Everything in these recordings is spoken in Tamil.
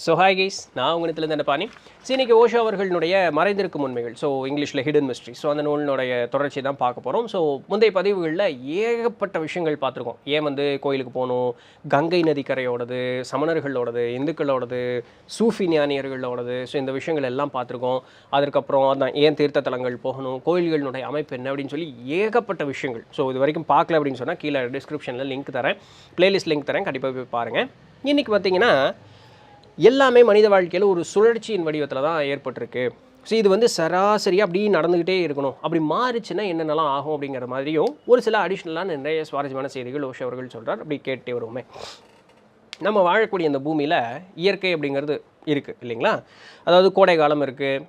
ஸோ ஹாய் கைஸ், நான் உங்களிடத்துலேருந்து என்ன பாணி. இன்னைக்கு ஓஷோ அவர்களுடைய மறைந்திருக்கும் உண்மைகள், ஸோ இங்கிலீஷில் ஹிடன் மிஸ்ட்ரி, ஸோ அந்த நூலினுடைய தொடர்ச்சி தான் பார்க்க போகிறோம். ஸோ முந்தைய பதிவுகளில் ஏகப்பட்ட விஷயங்கள் பார்த்துருக்கோம். ஏன் கோயிலுக்கு போகணும், கங்கை நதிக்கரையோடது, சமணர்களோடது, இந்துக்களோடது, சூஃபி ஞானியர்களோடது, ஸோ இந்த விஷயங்கள் எல்லாம் பார்த்துருக்கோம். அதற்கப்புறம் அதான் ஏன் தீர்த்த தலங்கள் போகணும், கோயில்களுடைய அமைப்பு என்ன அப்படின்னு சொல்லி ஏகப்பட்ட விஷயங்கள். ஸோ இது வரைக்கும் பார்க்கல அப்படின்னு சொன்னால் கீழே டிஸ்கிரிப்ஷனில் லிங்க் தரேன், பிளேலிஸ்ட் லிங்க் தரேன், கண்டிப்பாக போய் பாருங்கள். இன்றைக்கி பார்த்தீங்கன்னா எல்லாமே மனித வாழ்க்கையில் ஒரு சுழற்சியின் வடிவத்தில் தான் ஏற்பட்டிருக்கு. ஸோ இது சராசரியாக அப்படி நடந்துக்கிட்டே இருக்கணும், அப்படி மாறிச்சுன்னா என்னென்னலாம் ஆகும் அப்படிங்கிற மாதிரியும் ஒரு சில அடிஷ்னலான நிறைய சுவாரஸ்யமான செய்திகள் ஓஷோ அவர்கள் சொல்கிறார். அப்படி கேட்டே வருவோமே. நம்ம வாழக்கூடிய இந்த பூமியில் இயற்கை அப்படிங்கிறது இருக்குது இல்லைங்களா? அதாவது கோடை காலம் இருக்குது,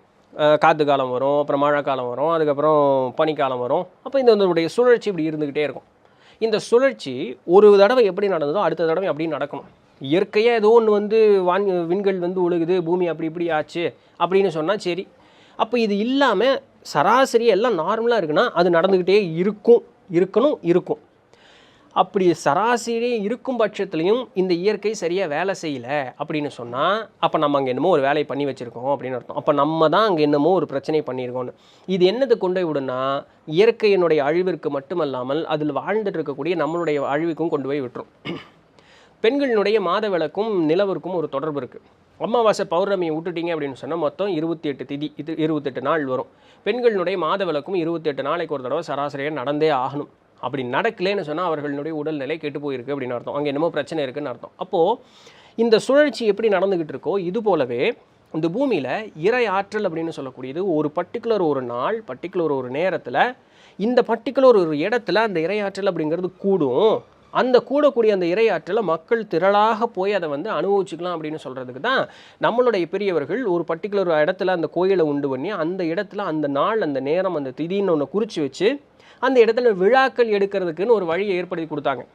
காற்று காலம் வரும், அப்புறம் மழை காலம் வரும், அதுக்கப்புறம் பனிக்காலம் வரும். அப்போ இந்த சுழற்சி இப்படி இருந்துக்கிட்டே இருக்கும். இந்த சுழற்சி ஒரு தடவை எப்படி நடந்ததோ அடுத்த தடவை அப்படி நடக்கணும். இயற்கையாக ஏதோ ஒன்று விண்கள் ஒழுகுது, பூமி அப்படி இப்படி ஆச்சு அப்படின்னு சொன்னால் சரி. அப்போ இது இல்லாமல் சராசரி எல்லாம் நார்மலாக இருக்குன்னா அது நடந்துக்கிட்டே இருக்கும். அப்படி சராசரி இருக்கும் பட்சத்துலையும் இந்த இயற்கை சரியாக வேலை செய்யலை அப்படின்னு சொன்னால் அப்போ நம்ம அங்கே என்னமோ ஒரு வேலையை பண்ணி வச்சுருக்கோம் அப்படின்னு அர்த்தம். அப்போ நம்ம தான் அங்கே என்னமோ ஒரு பிரச்சனை பண்ணியிருக்கோன்னு. இது என்னது கொண்டு போய் விடுன்னா இயற்கையினுடைய அழிவிற்கு மட்டுமல்லாமல் அதில் வாழ்ந்துட்டு இருக்கக்கூடிய நம்மளுடைய அழிவுக்கும் கொண்டு போய் விட்டுரும். பெண்களினுடைய மாத விளக்கும் நிலவிற்கும் ஒரு தொடர்பு இருக்குது. அமாவாசை பௌர்ணமியை விட்டுட்டிங்க அப்படின்னு சொன்னால் மொத்தம் 28 திதி, இது 28 நாள் வரும். பெண்களினுடைய மாத விளக்கும் 28 நாளைக்கு ஒரு தடவை சராசரியாக நடந்தே ஆகணும். அப்படி நடக்கலேன்னு சொன்னால் அவர்களுடைய உடல்நிலை கெட்டு போயிருக்கு அப்படின்னு அர்த்தம். அங்கே என்னமோ பிரச்சனை இருக்குதுன்னு அர்த்தம். அப்போது இந்த சுழற்சி எப்படி நடந்துக்கிட்டு இருக்கோ இது போலவே இந்த பூமியில் இறை ஆற்றல் அப்படின்னு சொல்லக்கூடியது ஒரு பர்டிகுலர் ஒரு நாள், பர்டிகுலர் ஒரு நேரத்தில், இந்த பர்டிகுலர் ஒரு இடத்துல அந்த இறை ஆற்றல் அப்படிங்கிறது கூடும். அந்த கூடக்கூடிய அந்த இறையாற்றலை மக்கள் திரளாக போய் அதை அனுபவிச்சுக்கலாம் அப்படின்னு சொல்கிறதுக்கு தான் நம்மளுடைய பெரியவர்கள் ஒரு பர்டிகுலர் இடத்துல அந்த கோயிலை உண்டு பண்ணி அந்த இடத்துல அந்த நாள், அந்த நேரம், அந்த திதின்னு ஒன்று குறித்து வச்சு அந்த இடத்துல விழாக்கள் எடுக்கிறதுக்குன்னு ஒரு வழியை ஏற்படுத்தி கொடுத்தாங்க.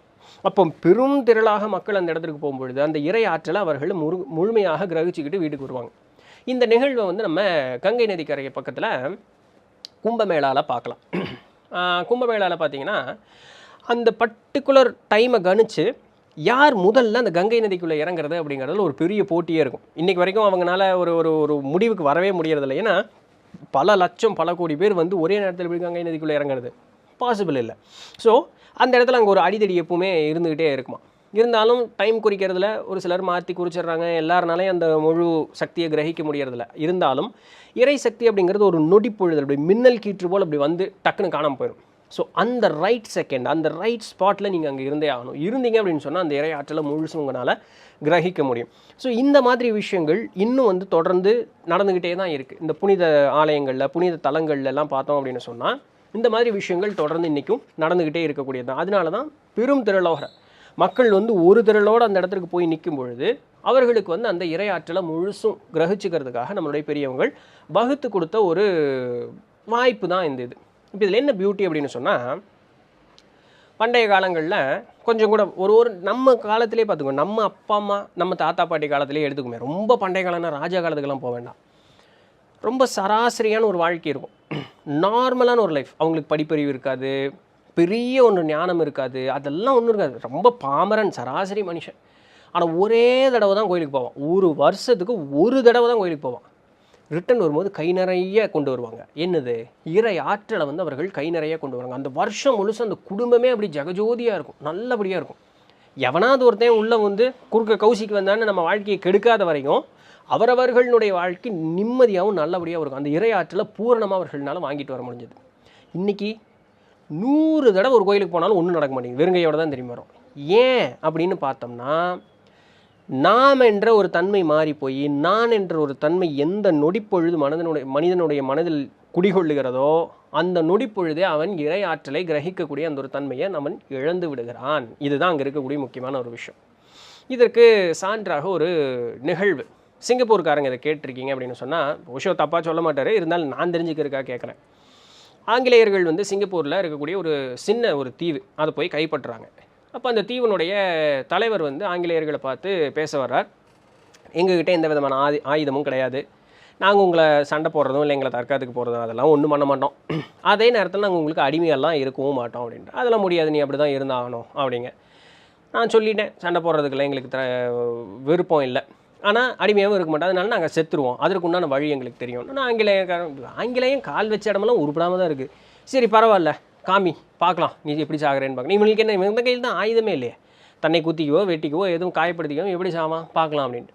அப்போ பெரும் திரளாக மக்கள் அந்த இடத்துக்கு போகும்பொழுது அந்த இறை ஆற்றலை அவர்கள் முழுமையாக கிரகிச்சுக்கிட்டு வீட்டுக்கு வருவாங்க. இந்த நிகழ்வை நம்ம கங்கை நதிக்கரை பக்கத்தில் கும்பமேளாவில் பார்க்கலாம். கும்பமேளாவில் பார்த்தீங்கன்னா அந்த பர்டிகுலர் டைமை கணிச்சு யார் முதல்ல அந்த கங்கை நதிக்குள்ளே இறங்குறது அப்படிங்கிறதுல ஒரு பெரிய போட்டியே இருக்கும். இன்றைக்கி வரைக்கும் அவங்களால ஒரு ஒரு ஒரு முடிவுக்கு வரவே முடியறதில்லை. ஏன்னா பல லட்சம் பல கோடி பேர் ஒரே நேரத்தில் எப்படி கங்கை நதிக்குள்ளே இறங்குறது பாசிபிள் இல்லை. ஸோ அந்த இடத்துல அங்கே ஒரு அடிதடி எப்பவுமே இருந்துக்கிட்டே இருக்குமா. இருந்தாலும் டைம் குறிக்கிறதுல ஒரு சிலர் மாற்றி குறிச்சிட்றாங்க. எல்லாருனாலையும் அந்த முழு சக்தியை கிரகிக்க முடியறதில்ல. இருந்தாலும் இறை சக்தி அப்படிங்கிறது ஒரு நொடிப்பொழுது அப்படி மின்னல் கீற்று போல் அப்படி டக்குன்னு காணாமல் போயிடும். ஸோ அந்த ரைட் செகண்ட், அந்த ரைட் ஸ்பாட்டில் நீங்கள் அங்கே இருந்தே ஆகணும். இருந்தீங்க அப்படின்னு சொன்னால் அந்த இறை ஆற்றலை முழுசும் உங்களால் கிரகிக்க முடியும். ஸோ இந்த மாதிரி விஷயங்கள் இன்னும் தொடர்ந்து நடந்துக்கிட்டே தான் இருக்குது. இந்த புனித ஆலயங்களில், புனித தலங்கள்லாம் பார்த்தோம் அப்படின்னு சொன்னால் இந்த மாதிரி விஷயங்கள் தொடர்ந்து இன்றைக்கும் நடந்துக்கிட்டே இருக்கக்கூடியது தான். அதனால தான் பெரும் திரளோக மக்கள் ஒரு திரளோடு அந்த இடத்துக்கு போய் நிற்கும் பொழுது அவர்களுக்கு அந்த இறை ஆற்றலை முழுசும் கிரகிச்சுக்கிறதுக்காக நம்மளுடைய பெரியவங்கள் வகுத்து கொடுத்த ஒரு வாய்ப்பு தான் இந்த இது. இப்போ இதில் என்ன பியூட்டி அப்படின்னு சொன்னால் பண்டைய காலங்களில் கொஞ்சம் கூட ஒரு நம்ம காலத்திலே பார்த்துக்கோ, நம்ம அப்பா அம்மா நம்ம தாத்தா பாட்டி காலத்திலே எடுத்துக்குமே, ரொம்ப பண்டைய காலம்னா ராஜா காலத்துக்கெல்லாம் போக வேண்டாம். ரொம்ப சராசரியான ஒரு வாழ்க்கை இருக்கும், நார்மலான ஒரு லைஃப். அவங்களுக்கு படிப்பறிவு இருக்காது, பெரிய ஒன்று ஞானம் இருக்காது, அதெல்லாம் ஒன்றும் இருக்காது. ரொம்ப பாமரன் சராசரி மனுஷன். ஆனால் ஒரே தடவை தான் கோயிலுக்கு போவான். ஒரு வருஷத்துக்கு ஒரு தடவை தான் கோயிலுக்கு போவான். ரிட்டன் வரும்போது கை நிறைய கொண்டு வருவாங்க. என்னது? இறை ஆற்றலை அவர்கள் கை நிறைய கொண்டு வருவாங்க. அந்த வருஷம் முழுசும் அந்த குடும்பமே அப்படி ஜெகஜோதியாக இருக்கும், நல்லபடியாக இருக்கும். எவனாவது ஒருத்தன் உள்ளே குறுக்க கௌசிக்கு வந்தான்னு நம்ம வாழ்க்கையை கெடுக்காத வரைக்கும் அவரவர்களுடைய வாழ்க்கை நிம்மதியாகவும் நல்லபடியாக இருக்கும். அந்த இறை ஆற்றலை பூரணமாக அவர்களால் வாங்கிட்டு வர முடிஞ்சது. இன்றைக்கி 100 தடவை ஒரு கோயிலுக்கு போனாலும் ஒன்றும் நடக்க மாட்டேங்குது, வெறுங்கையோடு தான் திரும்பி வரும். ஏன் அப்படின்னு பார்த்தோம்னா நாம் என்ற ஒரு தன்மை மாறி போய் நான் என்ற ஒரு தன்மை எந்த நொடிப்பொழுது மனிதனுடைய மனதில் குடிகொள்ளுகிறதோ அந்த நொடிப்பொழுதே அவன் இறை ஆற்றலை கிரகிக்கக்கூடிய அந்த ஒரு தன்மையை அவன் இழந்து விடுகிறான். இதுதான் அங்கே இருக்கக்கூடிய முக்கியமான ஒரு விஷயம். இதற்கு சான்றாக ஒரு நிகழ்வு. சிங்கப்பூர்காரங்க இதை கேட்டிருக்கீங்க அப்படின்னு சொன்னால் ஓஷோ தப்பாக சொல்ல மாட்டார், இருந்தாலும் நான் தெரிஞ்சுக்கிறதுக்காக கேட்குறேன். ஆங்கிலேயர்கள் சிங்கப்பூரில் இருக்கக்கூடிய ஒரு சின்ன ஒரு தீவு அதை போய் கைப்பற்றுறாங்க. அப்போ அந்த தீவனுடைய தலைவர் ஆங்கிலேயர்களை பார்த்து பேச வர்றார். எங்ககிட்ட எந்த விதமான ஆயுதமும் கிடையாது, நாங்கள் உங்களை சண்டை போடுறதும் இல்லை எங்களை தற்காத்துக்கு போகிறதும் அதெல்லாம் ஒன்றும் பண்ண மாட்டோம். அதே நேரத்தில் நாங்கள் உங்களுக்கு அடிமையெல்லாம் இருக்கவும் மாட்டோம் அப்படின்ட்டு. அதெல்லாம் முடியாது, நீ அப்படி தான் இருந்தாகணும் அப்படிங்க. நான் சொல்லிட்டேன், சண்டை போடுறதுக்குள்ள எங்களுக்கு விருப்பம் இல்லை, ஆனால் அடிமையாகவும் இருக்க மாட்டோம். அதனால நாங்கள் செத்துருவோம். அதற்கு உண்டான வழி எங்களுக்கு தெரியும். ஆனால் ஆங்கிலேயம் கால் வச்ச இடமெல்லாம் உருப்படாமல் தான் இருக்குது. சரி பரவாயில்ல, காமி பார்க்கலாம் நீ எப்படி சாகுறேன்னு பார்க்கலாம். இவங்களுக்கு என்ன, இவங்க கையில் தான் ஆயுதமே இல்லையே, தன்னை குத்திக்கவோ வெட்டிக்கவோ எதுவும் காயப்படுத்திக்கவோ எப்படி சாவான் பார்க்கலாம் அப்படின்ட்டு.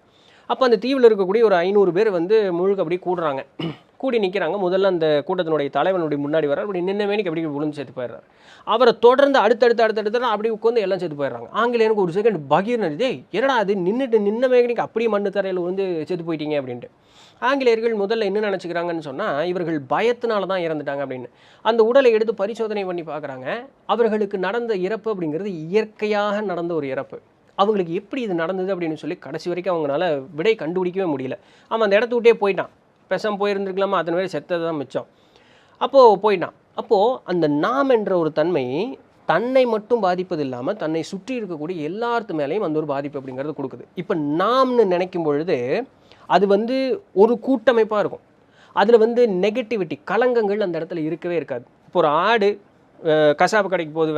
அப்போ அந்த தீவில் இருக்கக்கூடிய ஒரு 500 பேர் வந்து முழுக்க அப்படி கூடுறாங்க. கூடி நிற்கிறாங்க. முதல்ல அந்த கூட்டத்தினுடைய தலைவனுடைய முன்னாடி வர அப்படி நின்ன மேனிக்கு அப்படி விழுந்து செத்து போயிடுறாரு. அவரை தொடர்ந்து அடுத்தடுத்து அப்படி உட்காந்து எல்லாம் செத்து போயிடுறாங்க. ஆங்கிலேயனுக்கு ஒரு செகண்ட் பகீர்னு, டேய் என்னடா அது நின்ன மேனிக்கு அப்படியே மண்ணு தரையில் வந்து செத்து போயிட்டீங்க அப்படின்ட்டு. ஆங்கிலேயர்கள் முதல்ல என்ன நினச்சிக்கிறாங்கன்னு சொன்னால், இவர்கள் பயத்தினால தான் இறந்துட்டாங்க அப்படின்னு. அந்த உடலை எடுத்து பரிசோதனை பண்ணி பார்க்குறாங்க. அவர்களுக்கு நடந்த இறப்பு அப்படிங்கிறது இயற்கையாக நடந்த ஒரு இறப்பு. அவங்களுக்கு எப்படி இது நடந்தது அப்படின்னு சொல்லி கடைசி வரைக்கும் அவங்களால விடை கண்டுபிடிக்கவே முடியல. அவன் அந்த இடத்த விட்டே போயிட்டான். பேசாமல் போயிருந்துருக்கலாமா, அத்தனை பேர் செத்தது தான் மிச்சம். அப்போது போயிட்டான். அப்போது அந்த நாம் என்ற ஒரு தன்மை தன்னை மட்டும் பாதிப்பது இல்லாமல் தன்னை சுற்றி இருக்கக்கூடிய எல்லாத்து மேலேயும் அந்த ஒரு பாதிப்பு அப்படிங்கிறது கொடுக்குது. இப்போ நாம்னு நினைக்கும் பொழுது அது வந்து ஒரு கூட்டமைப்பாக இருக்கும். அதில் வந்து நெகட்டிவிட்டி, களங்கங்கள் அந்த இடத்துல இருக்கவே இருக்காது. இப்போ ஒரு ஆடு கசாப்பு கடைக்கு போகுது,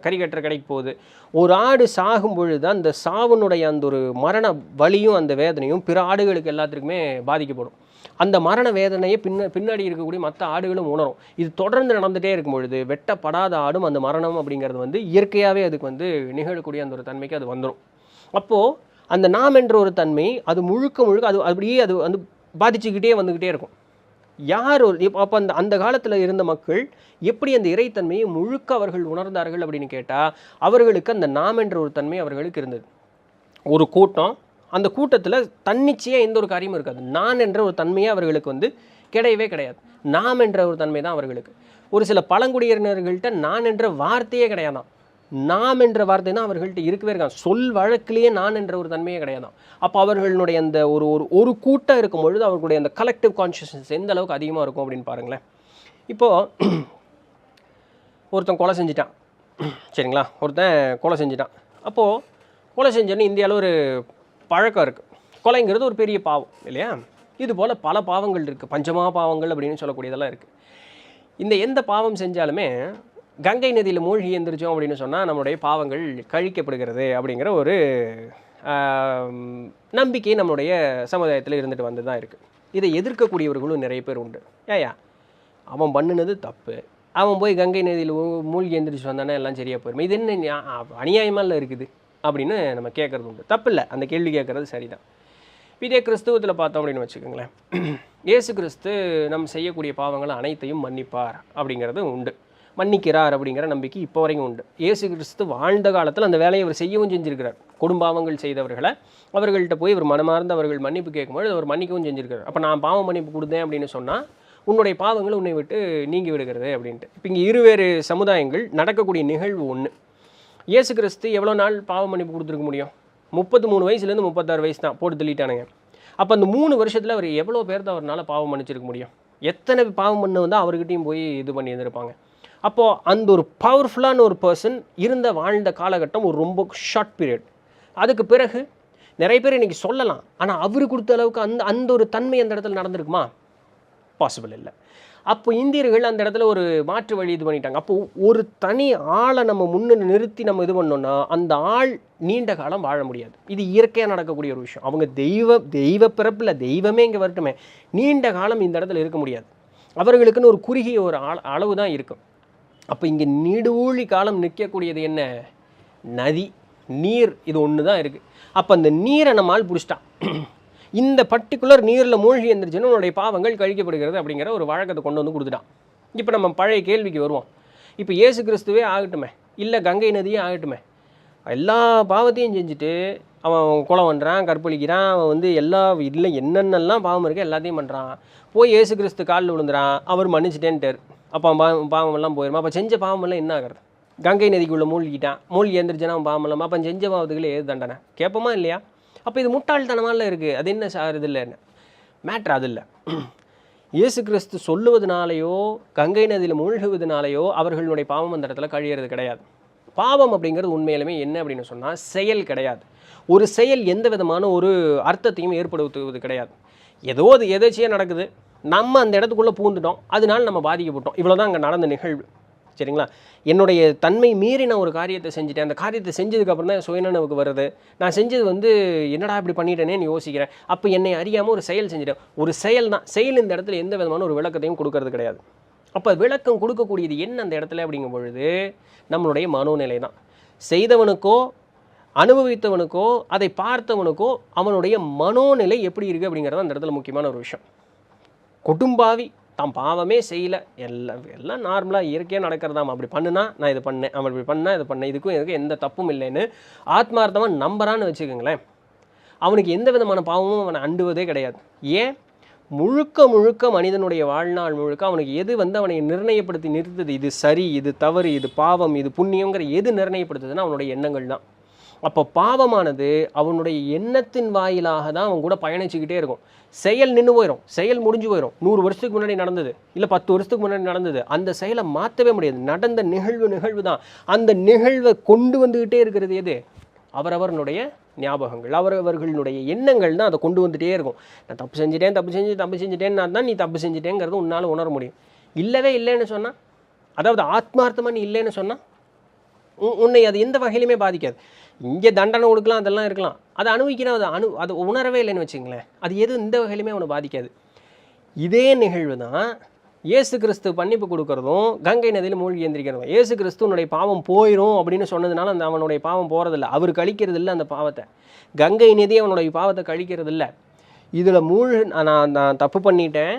கறி கட்டுற கடைக்கு போகுது. ஒரு ஆடு சாகும் பொழுது அந்த சாவனுடைய அந்த ஒரு மரண வலியும் அந்த வேதனையும் பிற ஆடுகளுக்கு எல்லாத்துக்குமே பாதிக்கப்படும். அந்த மரண வேதனையை பின்னாடி இருக்கக்கூடிய மற்ற ஆடுகளும் உணரும். இது தொடர்ந்து நடந்துகிட்டே இருக்கும் பொழுது வெட்டப்படாத ஆடும் அந்த மரணம் அப்படிங்கிறது வந்து இயற்கையாகவே அதுக்கு வந்து நிகழக்கூடிய அந்த ஒரு தன்மைக்கு அது வந்துடும். அப்போது அந்த நாம் என்ற ஒரு தன்மை அது முழுக்க அது அப்படியே அது வந்து பாதிச்சுக்கிட்டே வந்துக்கிட்டே இருக்கும். யார் அப்போ அந்த காலத்தில் இருந்த மக்கள் எப்படி அந்த இறைத்தன்மையை முழுக்க அவர்கள் உணர்ந்தார்கள் அப்படின்னு கேட்டால், அவர்களுக்கு அந்த நாம் என்ற ஒரு தன்மை அவர்களுக்கு இருந்தது. ஒரு கூட்டம், அந்த கூட்டத்தில் தன்னிச்சையாக எந்த ஒரு காரியமும் இருக்காது. நான் என்ற ஒரு தன்மையை அவர்களுக்கு வந்து கிடையவே கிடையாது. நாம் என்ற ஒரு தன்மை தான் அவர்களுக்கு. ஒரு சில பழங்குடியினர்கள்ட்ட நான் என்ற வார்த்தையே கிடையாதான். நாம் என்ற வார்த்தை தான் அவர்கள்ட்ட இருக்கவே இருக்காங்க. சொல் வழக்கிலேயே நான் என்ற ஒரு தன்மையே கிடையாதான். அப்போ அவர்களுடைய அந்த ஒரு கூட்டம் இருக்கும் பொழுது அவர்களுடைய அந்த கலெக்டிவ் கான்ஷியஸ்னஸ் எந்த அளவுக்கு அதிகமாக இருக்கும் அப்படின்னு பாருங்களேன். இப்போது ஒருத்தன் கொலை செஞ்சிட்டான், சரிங்களா, ஒருத்தன் கொலை செஞ்சிட்டான். அப்போது கொலை செஞ்சோன்னு இந்தியாவில் ஒரு பழக்கம் இருக்குது. கொலைங்கிறது ஒரு பெரிய பாவம் இல்லையா? இது போல் பல பாவங்கள் இருக்குது. பஞ்சமா பாவங்கள் அப்படின்னு சொல்லக்கூடியதெல்லாம் இருக்குது. இந்த எந்த பாவம் செஞ்சாலுமே கங்கை நதியில் மூழ்கி எழுந்திரிச்சோம் அப்படின்னு சொன்னால் நம்மளுடைய பாவங்கள் கழிக்கப்படுகிறது அப்படிங்கிற ஒரு நம்பிக்கை நம்மளுடைய சமுதாயத்தில் இருந்துட்டு வந்து தான் இருக்குது. இதை எதிர்க்கக்கூடியவர்களும் நிறைய பேர் உண்டு. ஏயா அவன் பண்ணினது தப்பு, அவன் போய் கங்கை நதியில் மூழ்கி எழுந்திரிச்சு வந்தானே எல்லாம் சரியாக போயிடும், இது என்ன அநியாயமாக இருக்குது அப்படின்னு நம்ம கேட்குறது உண்டு. தப்பு இல்லை, அந்த கேள்வி கேட்குறது சரிதான். இதே கிறிஸ்துவத்தில் பார்த்தோம் அப்படின்னு வச்சுக்கோங்களேன். இயேசு கிறிஸ்து நம்ம செய்யக்கூடிய பாவங்களை அனைத்தையும் மன்னிப்பார் அப்படிங்கிறது உண்டு. மன்னிக்கிறார் அப்படிங்கிற நம்பிக்கை இப்போ வரைக்கும் உண்டு. இயேசு கிறிஸ்து வாழ்ந்த காலத்தில் அந்த வேலையை அவர் செய்யவும் செஞ்சுருக்கிறார். கொடும்பாவங்கள் செய்தவர்களை அவர்கள்ட்ட போய் இவர் மனமார்ந்து அவர்கள் மன்னிப்பு கேட்கும்போது அவர் மன்னிக்கவும் செஞ்சுருக்கிறார். அப்போ நான் பாவ மன்னிப்பு கொடுத்தேன் அப்படின்னு சொன்னால் உன்னுடைய பாவங்கள் உன்னை விட்டு நீங்கி விடுகிறது அப்படின்ட்டு. இப்போ இங்கே இருவேறு சமுதாயங்கள் நடக்கக்கூடிய நிகழ்வு ஒன்று. இயேசு கிறிஸ்து எவ்வளோ நாள் பாவ மன்னிப்பு கொடுத்துருக்க முடியும்? 33 வயசுலேருந்து 36 வயசு தான் போட்டு தள்ளிட்டானுங்க. அப்போ அந்த 3 வருஷத்தில் அவர் எவ்வளோ பேர் தான் அவரால் பாவம் மன்னிச்சிருக்க முடியும்? எத்தனை பாவம் பண்ண வந்து அவர்கிட்டையும் போய் இது பண்ணி இருந்திருப்பாங்க. அப்போது அந்த ஒரு பவர்ஃபுல்லான ஒரு பர்சன் இருந்த வாழ்ந்த காலகட்டம் ஒரு ரொம்ப ஷார்ட் பீரியட். அதுக்கு பிறகு நிறைய பேர் இன்றைக்கி சொல்லலாம், ஆனால் அவர் கொடுத்த அளவுக்கு அந்த ஒரு தன்மை அந்த இடத்துல நடந்திருக்குமா? பாசிபிள் இல்லை. அப்போ இந்தியர்கள் அந்த இடத்துல ஒரு மாற்று வழி இது பண்ணிட்டாங்க. அப்போ ஒரு தனி ஆளை நம்ம முன்ன நிறுத்தி நம்ம இது பண்ணோன்னா அந்த ஆள் நீண்ட காலம் வாழ முடியாது. இது இயற்கையாக நடக்கக்கூடிய ஒரு விஷயம். அவங்க தெய்வ பிறப்பில் தெய்வமே இங்கே வரட்டுமே, நீண்ட காலம் இந்த இடத்துல இருக்க முடியாது. அவர்களுக்குன்னு ஒரு குறுகிய ஒரு அளவு தான் இருக்கும். அப்போ இங்கே நீடூழி காலம் நிற்கக்கூடியது என்ன? நதி, நீர், இது ஒன்று தான் இருக்குது. அப்போ அந்த நீரை நம்மால் பிடிச்சிட்டான். இந்த பர்டிகுலர் நீரில் மூழ்கி எழுந்திரிச்சுன்னு உன்னுடைய பாவங்கள் கழிக்கப்படுகிறது அப்படிங்கிற ஒரு வழக்கத்தை கொண்டு வந்து கொடுத்துட்டான். இப்போ நம்ம பழைய கேள்விக்கு வருவோம். இப்போ இயேசு கிறிஸ்துவே ஆகட்டுமே, இல்லை கங்கை நதியே ஆகட்டுமே, எல்லா பாவத்தையும் செஞ்சுட்டு அவன் கொலை பண்ணுறான், கற்பழிக்கிறான், அவன் வந்து இல்லை என்னென்னலாம் பாவம் இருக்குது எல்லாத்தையும் பண்ணுறான். போய் இயேசு கிறிஸ்து காலில் விழுந்துறான், அவர் மன்னிச்சிட்டேன்ட்டார். அப்போ பாவமெல்லாம் போயிடுமா? அப்போ செஞ்ச பாவமெல்லாம் என்ன ஆகிறது? கங்கை நதிக்குள்ளே மூழ்கி எழுந்திரிச்சுன்னா அவன் பாவம் இல்லாமல் அப்போ செஞ்ச பாவத்துக்குள்ளே ஏது தண்டனை கேட்போமா இல்லையா? அப்போ இது முட்டாள்தனமால இருக்குது. அது என்ன சார் இது இல்லைன்னு மேட்ரு அது இல்லை. இயேசு கிறிஸ்து சொல்லுவதனாலேயோ கங்கை நதியில் மூழ்குவதனாலேயோ அவர்களுடைய பாவம் அந்த இடத்துல கழியறது கிடையாது. பாவம் அப்படிங்கிறது உண்மையிலுமே என்ன அப்படின்னு சொன்னால் செயல் கிடையாது. ஒரு செயல் எந்த விதமான ஒரு அர்த்தத்தையும் ஏற்படுத்துவது கிடையாது. ஏதோ அது எதாச்சியாக நடக்குது, நம்ம அந்த இடத்துக்குள்ளே பூந்துட்டோம், அதனால நம்ம பாதிக்கப்பட்டோம். இவ்வளோ தான் அங்கே நடந்த நிகழ்வு. சரிங்களா? என்னுடைய தன்மை மீறி நான் ஒரு காரியத்தை செஞ்சுட்டேன். அந்த காரியத்தை செஞ்சதுக்கப்புறம் தான் சுயநினைவுக்கு வருது. நான் செஞ்சது வந்து என்னடா இப்படி பண்ணிட்டேனேன்னு யோசிக்கிறேன். அப்போ என்னை அறியாமல் ஒரு செயல் செஞ்சுட்டேன். ஒரு செயல் தான். செயல் இந்த இடத்துல எந்த விதமான ஒரு விளக்கத்தையும் கொடுக்கறது கிடையாது. அப்போ விளக்கம் கொடுக்கக்கூடியது என்ன அந்த இடத்துல அப்படிங்கும் பொழுது நம்மளுடைய மனோநிலை தான். செய்தவனுக்கோ அனுபவித்தவனுக்கோ அதை பார்த்தவனுக்கோ அவனுடைய மனோநிலை எப்படி இருக்குது அப்படிங்கிறது அந்த இடத்துல முக்கியமான ஒரு விஷயம். கொடும்பாவி தான் பாவமே செய்யலை, எல்லாம் நார்மலாக இயற்கையாக நடக்கிறதாம். அப்படி பண்ணுனா நான் இது பண்ணேன், அவன் இப்படி பண்ணால் இது பண்ணேன், இதுக்கும் இதுக்கு எந்த தப்பும் இல்லைன்னு ஆத்மார்த்தமாக நம்புறான்னு வச்சுக்கோங்களேன். அவனுக்கு எந்த விதமான பாவமும் அவனை அண்டுவதே கிடையாது. ஏன்? முழுக்க முழுக்க மனிதனுடைய வாழ்நாள் முழுக்க அவனுக்கு எது வந்து அவனை நிர்ணயப்படுத்தி நிறுத்துது, இது சரி, இது தவறு, இது பாவம், இது புண்ணியங்கிற எது நிர்ணயப்படுத்துதுன்னா அவனுடைய எண்ணங்கள் தான். அப்போ பாவமானது அவனுடைய எண்ணத்தின் வாயிலாக தான் அவன் கூட பயணிச்சுக்கிட்டே இருக்கும். செயல் நின்று போயிடும், செயல் முடிஞ்சு போயிடும். 100 வருஷத்துக்கு முன்னாடி நடந்தது, இல்லை 10 வருஷத்துக்கு முன்னாடி நடந்தது, அந்த செயலை மாற்றவே முடியாது. நடந்த நிகழ்வு தான். அந்த நிகழ்வை கொண்டு வந்துக்கிட்டே இருக்கிறது எது? அவரவர்களுடைய ஞாபகங்கள், அவரவர்களுடைய எண்ணங்கள் தான் அதை கொண்டு வந்துகிட்டே இருக்கும். நான் தப்பு செஞ்சுட்டேன்னா தான் நீ தப்பு செஞ்சுட்டேங்கிறது உன்னால் உணர முடியும். இல்லவே இல்லைன்னு சொன்னால், அதாவது ஆத்மார்த்தமாக நீ இல்லைன்னு சொன்னால் உன்னை அது எந்த வகையிலுமே பாதிக்காது. இங்கே தண்டனை கொடுக்கலாம், அதெல்லாம் இருக்கலாம், அதை அனுபவிக்கிறேன், அது உணரவே இல்லைன்னு வச்சுங்களேன், அது எதுவும் இந்த வகையிலுமே அவனை பாதிக்காது. இதே நிகழ்வு தான் இயேசு கிறிஸ்து மன்னிப்பு கொடுக்கறதும் கங்கை நதியில் மூழ்கி எந்திரிக்கிறதும். இயேசு கிறிஸ்துவனுடைய பாவம் போயிடும் அப்படின்னு சொன்னதுனால அந்த அவனுடைய பாவம் போகிறதில்ல, அவர் கழிக்கிறது இல்லை அந்த பாவத்தை. கங்கை நதி அவனுடைய பாவத்தை கழிக்கிறது இல்லை. இதில் நான் தப்பு பண்ணிட்டேன்,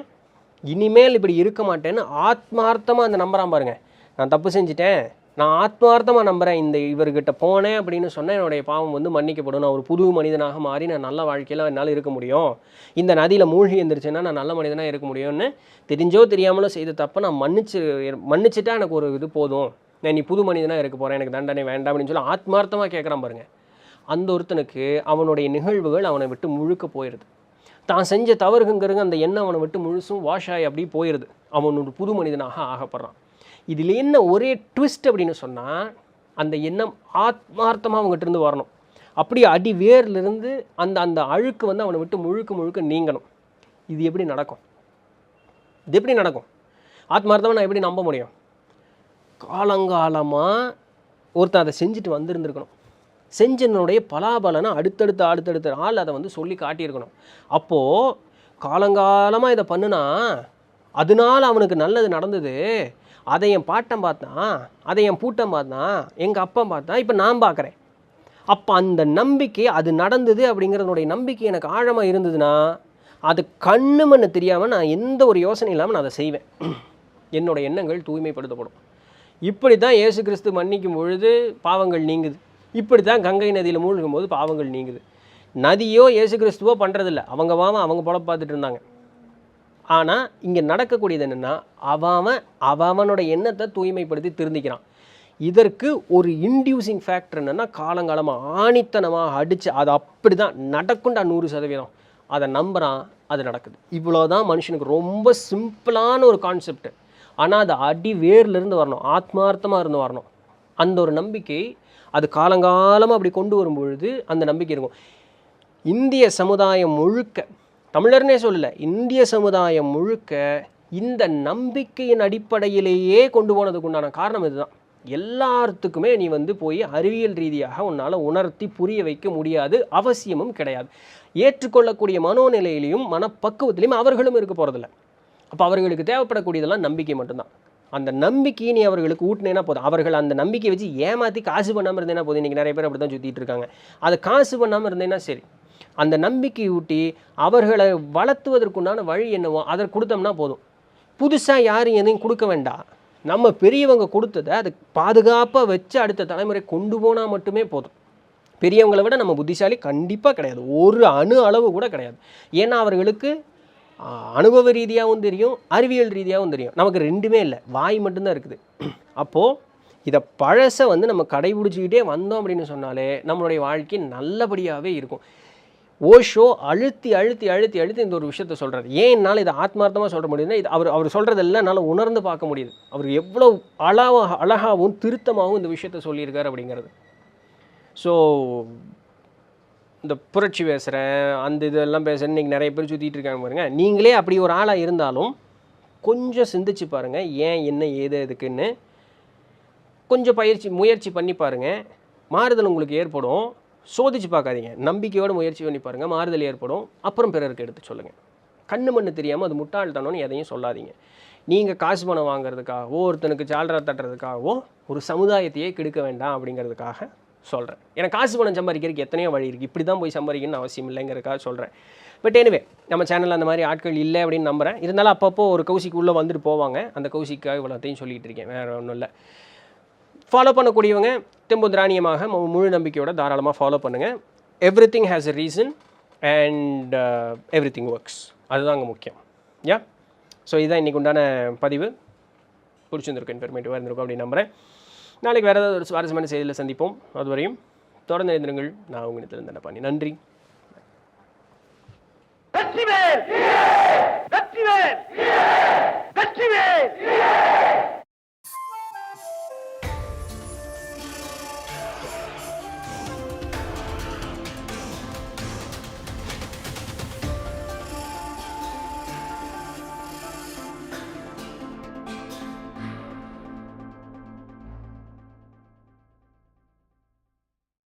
இனிமேல் இப்படி இருக்க மாட்டேன்னு ஆத்மார்த்தமாக அந்த நம்புறான் பாருங்க. நான் தப்பு செஞ்சுட்டேன், நான் ஆத்மார்த்தமாக நம்புகிறேன், இந்த இவர்கிட்ட போனேன் அப்படின்னு சொன்னால் என்னுடைய பாவம் வந்து மன்னிக்கப்படும், நான் ஒரு புது மனிதனாக மாறி நான் நல்ல வாழ்க்கையில் என்னால் இருக்க முடியும், இந்த நதியில் மூழ்கி எழுந்திரிச்சேன்னா நான் நல்ல மனிதனாக இருக்க முடியும்னு தெரிஞ்சோ தெரியாமலோ செய்த தப்பை நான் மன்னிச்சுட்டா எனக்கு ஒரு இது போதும், நான் நீ புது மனிதனாக இருக்க போகிறேன், எனக்கு தண்டனை வேண்டாம் அப்படின்னு சொல்லி ஆத்மார்த்தமாக கேட்குறான் பாருங்கள். அந்த ஒருத்தனுக்கு அவனுடைய நிகழ்வுகள் அவனை விட்டு முழுக்க போயிடுது. தான் செஞ்ச தவறுங்கிறது அந்த எண்ணம் அவனை விட்டு முழுசும் வாஷ் ஆகி அப்படி போயிடுது. அவன் ஒரு புது மனிதனாக ஆகப்படுறான். இதில் என்ன ஒரே ட்விஸ்ட் அப்படின்னு சொன்னால், அந்த எண்ணம் ஆத்மார்த்தமாக அவங்ககிட்ட இருந்து வரணும். அப்படி அடி வேர்லேருந்து அந்த அழுக்கு வந்து அவனை விட்டு முழுக்க நீங்கணும். இது எப்படி நடக்கும்? ஆத்மார்த்தமாக நான் எப்படி நம்ப முடியும்? காலங்காலமாக ஒருத்தன் அதை செஞ்சுட்டு வந்திருந்துருக்கணும், செஞ்சனுடைய பலாபலனை அடுத்தடுத்த ஆள் அதை வந்து சொல்லி காட்டியிருக்கணும். அப்போது காலங்காலமாக இதை பண்ணுனா அதனால் அவனுக்கு நல்லது நடந்தது, அதை என் பாட்டன் பார்த்தான், அதை என் பூட்டன் பார்த்தான், எங்கள் அப்பா பார்த்தான், இப்போ நான் பார்க்குறேன். அப்போ அந்த நம்பிக்கை, அது நடந்தது அப்படிங்கிறதுனுடைய நம்பிக்கை எனக்கு ஆழமாக இருந்ததுன்னா அது கண்ணு மண்ணு தெரியாமல் நான் எந்த ஒரு யோசனை இல்லாமல் நான் அதை செய்வேன். என்னோடய எண்ணங்கள் தூய்மைப்படுத்தப்படும். இப்படி தான் இயேசு கிறிஸ்து மன்னிக்கும் பொழுது பாவங்கள் நீங்குது. இப்படி தான் கங்கை நதியில் மூழ்கும் போது பாவங்கள் நீங்குது. நதியோ இயேசு கிறிஸ்துவோ பண்ணுறதில்ல, அவங்க பொழப்பு பார்த்துட்டு இருந்தாங்க. ஆனால் இங்கே நடக்கக்கூடியது என்னென்னா, அவனோட எண்ணத்தை தூய்மைப்படுத்தி திருந்திக்கிறான். இதற்கு ஒரு இன்டியூசிங் ஃபேக்டர் என்னென்னா, காலங்காலமாக ஆணித்தனமாக அடித்து அது அப்படி தான் நடக்கும்டா 100%, அதை நம்புகிறான், அது நடக்குது. இவ்வளோதான் மனுஷனுக்கு ரொம்ப சிம்பிளான ஒரு கான்செப்ட். ஆனால் அது அடி வேர்லேருந்து வரணும், ஆத்மார்த்தமாக இருந்து வரணும். அந்த ஒரு நம்பிக்கை அது காலங்காலமாக அப்படி கொண்டு வரும்பொழுது அந்த நம்பிக்கை இருக்கும். இந்திய சமுதாயம் முழுக்க, தமிழர்னே சொல்லலை, இந்திய சமுதாயம் முழுக்க இந்த நம்பிக்கையின் அடிப்படையிலேயே கொண்டு போனதுக்கு உண்டான காரணம் இதுதான். எல்லாத்துக்குமே நீ வந்து போய் அறிவியல் ரீதியாக உன்னால் உணர்த்தி புரிய வைக்க முடியாது, அவசியமும் கிடையாது. ஏற்றுக்கொள்ளக்கூடிய மனோநிலையிலையும் மனப்பக்குவத்திலையும் அவர்களும் இருக்க போகிறதில்ல. அப்போ அவர்களுக்கு தேவைப்படக்கூடியதெல்லாம் நம்பிக்கை மட்டும்தான். அந்த நம்பிக்கையை நீ அவர்களுக்கு ஊட்டினேன்னா போதும். அவர்கள் அந்த நம்பிக்கையை வச்சு ஏமாற்றி காசு பண்ணாமல் இருந்தேன்னா போதும். இன்றைக்கி நிறைய பேர் அப்படி தான் சுற்றிட்டு இருக்காங்க. அதை காசு பண்ணாமல் இருந்தேன்னா சரி. அந்த நம்பிக்கை ஊட்டி அவர்களை வளர்த்துவதற்குண்டான வழி என்னவோ அதை கொடுத்தோம்னா போதும். புதுசாக யாரும் எதையும் கொடுக்க வேண்டாம். நம்ம பெரியவங்க கொடுத்ததை அதை பாதுகாப்பாக வச்சு அடுத்த தலைமுறை கொண்டு போனால் மட்டுமே போதும். பெரியவங்களை விட நம்ம புத்திசாலி கண்டிப்பாக கிடையாது, ஒரு அணு அளவு கூட கிடையாது. ஏன்னா அவர்களுக்கு அனுபவ ரீதியாகவும் தெரியும், அறிவியல் ரீதியாகவும் தெரியும். நமக்கு ரெண்டுமே இல்லை, வாய் மட்டும்தான் இருக்குது. அப்போது இதை பழசை வந்து நம்ம கடைபிடிச்சிக்கிட்டே வந்தோம் அப்படின்னு சொன்னாலே நம்மளுடைய வாழ்க்கை நல்லபடியாகவே இருக்கும். ஓஷோ அழுத்தி இந்த ஒரு விஷயத்த சொல்கிறார். ஏன் என்னால் இதை ஆத்மார்த்தமாக சொல்ல முடியுதுன்னா, இது அவர் சொல்கிறதெல்லாம் என்னால் உணர்ந்து பார்க்க முடியுது. அவர் எவ்வளோ அழகாகவும் திருத்தமாகவும் இந்த விஷயத்த சொல்லியிருக்கார் அப்படிங்கிறது. ஸோ இந்த புரட்சி பேசுகிறேன், அந்த இதெல்லாம் பேசுகிறேன், இன்றைக்கி நிறைய பேர் சுற்றிட்டு இருக்காங்க பாருங்கள். நீங்களே அப்படி ஒரு ஆளாக இருந்தாலும் கொஞ்சம் சிந்திச்சு பாருங்கள், ஏன் என்ன ஏது எதுக்குன்னு. கொஞ்சம் முயற்சி பண்ணி பாருங்கள், மாறுதல் உங்களுக்கு ஏற்படும். சோதிச்சு பார்க்காதீங்க, நம்பிக்கையோடு முயற்சி பண்ணி பாருங்கள், மாறுதல் ஏற்படும். அப்புறம் பிறருக்கு எடுத்து சொல்லுங்கள். கண்ணு மண்ணு தெரியாமல் அது முட்டாள்தனம்னு எதையும் சொல்லாதீங்க. நீங்கள் காசு பணம் வாங்குறதுக்காகவோ ஒருத்தனுக்கு சால்ரா தட்டுறதுக்காகவோ ஒரு சமுதாயத்தையே கெடுக்க வேண்டாம் அப்படிங்கிறதுக்காக சொல்கிறேன். ஏன்னா காசு பணம் சம்பாதிக்கிறதுக்கு எத்தனையோ வழி இருக்குது, இப்படி தான் போய் சம்பாதிக்கணும்னு அவசியம் இல்லைங்கிறதுக்காக சொல்கிறேன். பட் எனிவே நம்ம சேனலில் அந்த மாதிரி ஆட்கள் இல்லை அப்படின்னு நம்புகிறேன். இருந்தாலும் அப்பப்போ ஒரு கௌசிக்கு உள்ளே வந்துட்டு போவாங்க. அந்த கௌசிக்காக இவ்வளோத்தையும் சொல்லிகிட்டு இருக்கேன், வேறு ஒன்றும் இல்லை. ஃபாலோ பண்ணக்கூடியவங்க தெம்புதிராணியமாக முழு நம்பிக்கையோட தாராளமாக ஃபாலோ பண்ணுங்கள். Every thing has a reason and every thing works. அதுதாங்க முக்கியம். யா, ஸோ இதுதான் இன்றைக்கு உண்டான பதிவு. பிடிச்சிருந்துருக்கும், இன்ஃபர்மேட்டிவாக இருந்திருக்கும் அப்படின்னு நம்புகிறேன். நாளைக்கு வேறு ஏதாவது ஒரு சுவாரஸ்யமான செய்தியில் சந்திப்போம். அதுவரையும் தொடர்ந்து எழுந்திருங்கள். நான் உங்கள் இடத்துல தண்டபாணி. நன்றி. வெற்றிவேல் வெற்றிவேல் வெற்றிவேல்.